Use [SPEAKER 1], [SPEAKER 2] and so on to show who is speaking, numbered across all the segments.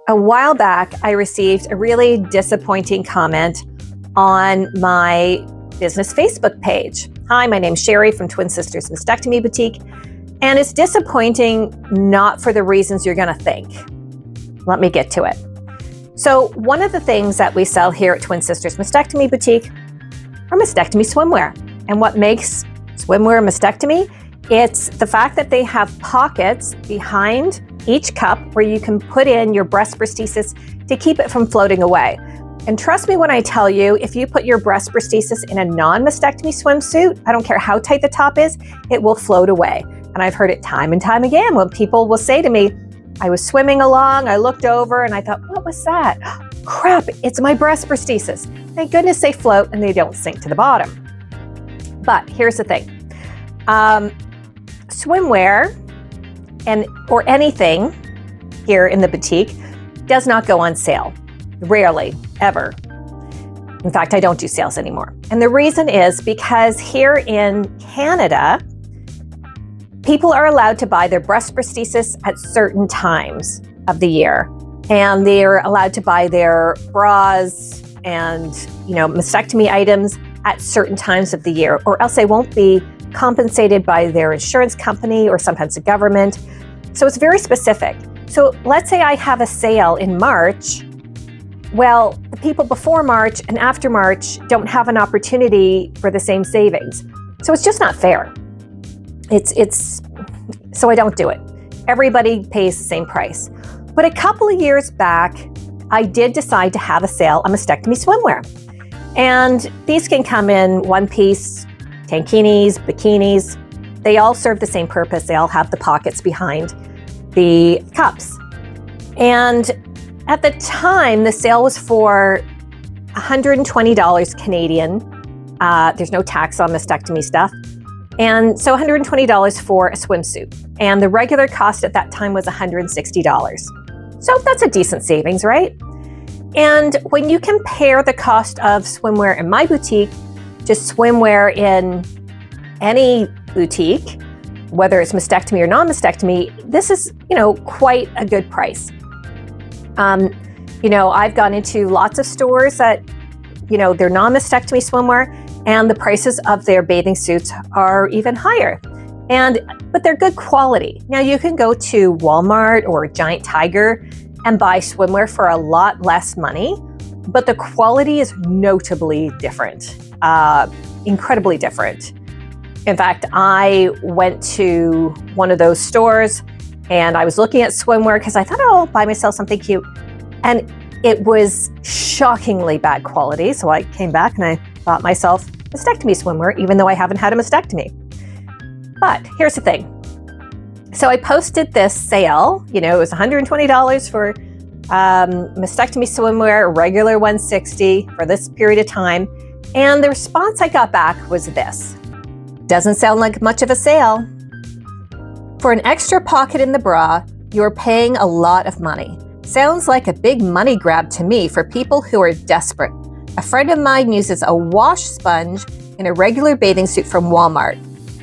[SPEAKER 1] A while back, I received a really disappointing comment on my business Facebook page. Hi, my name's Sherry from Twin Sisters Mastectomy Boutique, and it's disappointing not for the reasons you're going to think. Let me get to it. So one of the things that we sell here at Twin Sisters Mastectomy Boutique are mastectomy swimwear. And what makes swimwear a mastectomy? It's the fact that they have pockets behind each cup where you can put in your breast prosthesis to keep it from floating away. And trust me when I tell you, if you put your breast prosthesis in a non-mastectomy swimsuit, I don't care how tight the top is, it will float away. And I've heard it time and time again when people will say to me, I was swimming along, I looked over and I thought, what was that? Crap, it's my breast prosthesis. Thank goodness they float and they don't sink to the bottom. But here's the thing. Swimwear or anything here in the boutique does not go on sale. Rarely, ever. In fact, I don't do sales anymore. And the reason is because here in Canada, people are allowed to buy their breast prosthesis at certain times of the year. And they're allowed to buy their bras and, mastectomy items at certain times of the year, or else they won't be compensated by their insurance company or sometimes the government. So it's very specific. So let's say I have a sale in March. Well, the people before March and after March don't have an opportunity for the same savings. So it's just not fair. So I don't do it. Everybody pays the same price. But a couple of years back, I did decide to have a sale on mastectomy swimwear. And these can come in one piece, tankinis, bikinis. They all serve the same purpose. They all have the pockets behind the cups. And at the time, the sale was for $120 Canadian. There's no tax on mastectomy stuff. And so $120 for a swimsuit. And the regular cost at that time was $160. So that's a decent savings, right? And when you compare the cost of swimwear in my boutique to swimwear in any boutique, whether it's mastectomy or non-mastectomy, this is, quite a good price. I've gone into lots of stores that, they're non-mastectomy swimwear, and the prices of their bathing suits are even higher. But they're good quality. Now you can go to Walmart or Giant Tiger and buy swimwear for a lot less money, but the quality is notably different, incredibly different. In fact, I went to one of those stores and I was looking at swimwear because I thought, I'll buy myself something cute. And it was shockingly bad quality. So I came back and I bought myself mastectomy swimwear, even though I haven't had a mastectomy. But here's the thing. So I posted this sale, it was $120 for mastectomy swimwear, regular $160 for this period of time. And the response I got back was this. Doesn't sound like much of a sale. For an extra pocket in the bra, you're paying a lot of money. Sounds like a big money grab to me for people who are desperate. A friend of mine uses a wash sponge in a regular bathing suit from Walmart.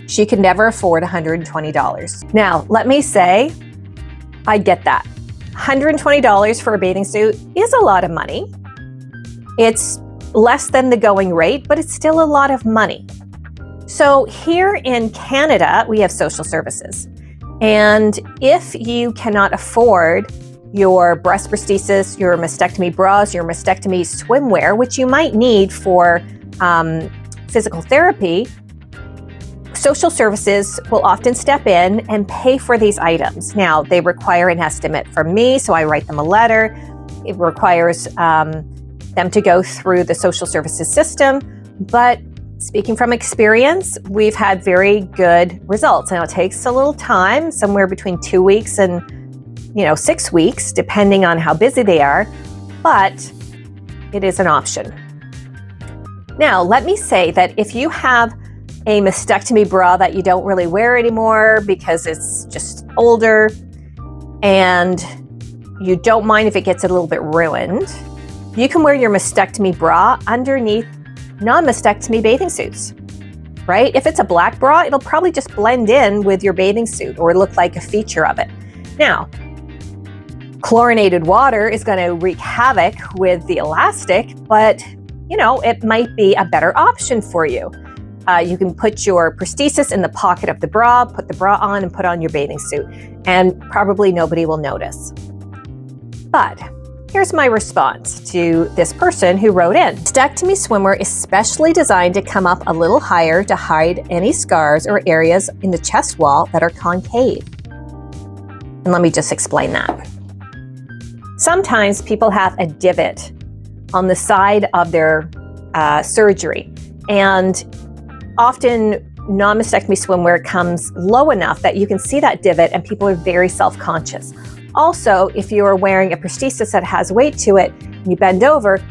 [SPEAKER 1] She could never afford $120. Now, let me say, I get that. $120 for a bathing suit is a lot of money. It's less than the going rate, but it's still a lot of money. So here in Canada, we have social services. And if you cannot afford your breast prosthesis, your mastectomy bras, your mastectomy swimwear, which you might need for physical therapy, social services will often step in and pay for these items. Now, they require an estimate from me, so I write them a letter. It requires them to go through the social services system, but speaking from experience, we've had very good results. Now, it takes a little time, somewhere between 2 weeks and 6 weeks, depending on how busy they are, but it is an option. Now, let me say that if you have a mastectomy bra that you don't really wear anymore because it's just older and you don't mind if it gets a little bit ruined, you can wear your mastectomy bra underneath non-mastectomy bathing suits, right? If it's a black bra, it'll probably just blend in with your bathing suit or look like a feature of it. Now, Chlorinated water is going to wreak havoc with the elastic, but it might be a better option for you. You can put your prosthesis in the pocket of the bra, put the bra on, and put on your bathing suit, and probably nobody will notice. But here's my response to this person who wrote in. Mastectomy swimwear is specially designed to come up a little higher to hide any scars or areas in the chest wall that are concave. And let me just explain that. Sometimes people have a divot on the side of their surgery, and often non-mastectomy swimwear comes low enough that you can see that divot and people are very self-conscious. Also, if you are wearing a prosthesis that has weight to it, and you bend over,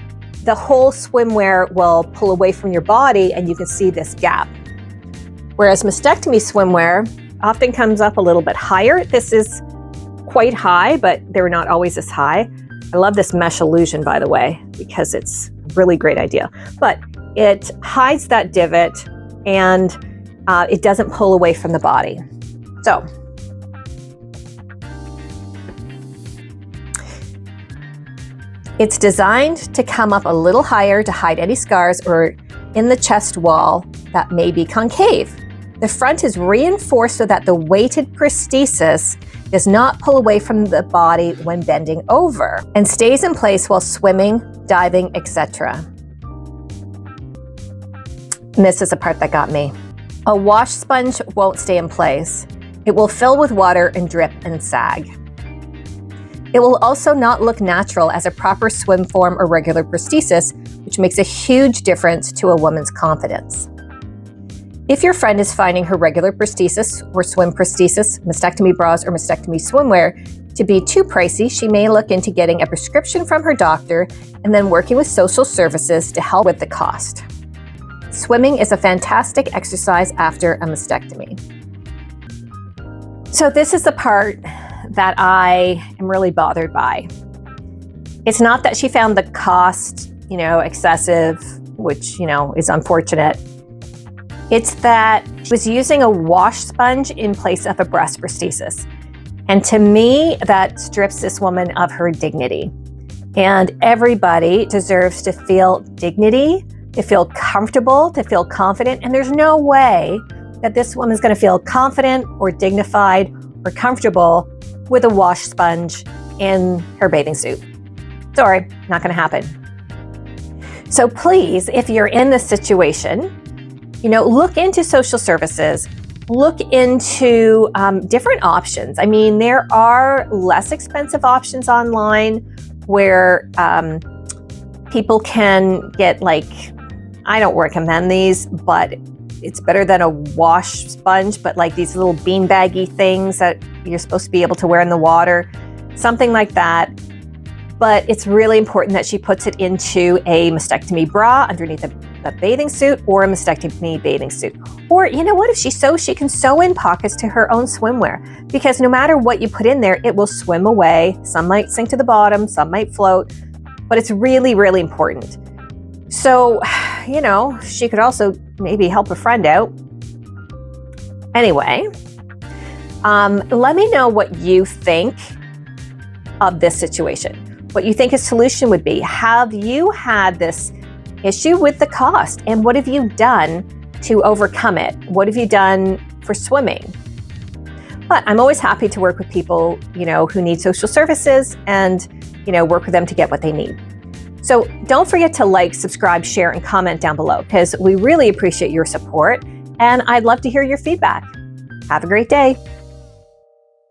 [SPEAKER 1] the whole swimwear will pull away from your body and you can see this gap. Whereas mastectomy swimwear often comes up a little bit higher. This is quite high, but they're not always as high. I love this mesh illusion, by the way, because it's a really great idea. But it hides that divot and it doesn't pull away from the body. So, it's designed to come up a little higher to hide any scars or in the chest wall that may be concave. The front is reinforced so that the weighted prosthesis does not pull away from the body when bending over and stays in place while swimming, diving, etc. And this is the part that got me. A wash sponge won't stay in place. It will fill with water and drip and sag. It will also not look natural as a proper swim form or regular prosthesis, which makes a huge difference to a woman's confidence. If your friend is finding her regular prosthesis or swim prosthesis, mastectomy bras, or mastectomy swimwear to be too pricey, she may look into getting a prescription from her doctor and then working with social services to help with the cost. Swimming is a fantastic exercise after a mastectomy. So this is the part that I am really bothered by. It's not that she found the cost, excessive, which, is unfortunate. It's that she was using a wash sponge in place of a breast prosthesis. And to me, that strips this woman of her dignity. And everybody deserves to feel dignity, to feel comfortable, to feel confident. And there's no way that this woman's going to feel confident or dignified or comfortable with a wash sponge in her bathing suit. Sorry, not going to happen. So please, if you're in this situation, look into social services, look into different options. I mean, there are less expensive options online where people can get I don't recommend these, but it's better than a wash sponge, but these little beanbaggy things that you're supposed to be able to wear in the water, something like that. But it's really important that she puts it into a mastectomy bra underneath a bathing suit or a mastectomy bathing suit. Or if she sews, she can sew in pockets to her own swimwear, because no matter what you put in there, it will swim away. Some might sink to the bottom, some might float, but it's really, really important. So, she could also maybe help a friend out. Anyway, let me know what you think of this situation. What you think a solution would be. Have you had this issue with the cost? And what have you done to overcome it? What have you done for swimming? But I'm always happy to work with people, who need social services and, work with them to get what they need. So don't forget to like, subscribe, share, and comment down below, because we really appreciate your support and I'd love to hear your feedback. Have a great day.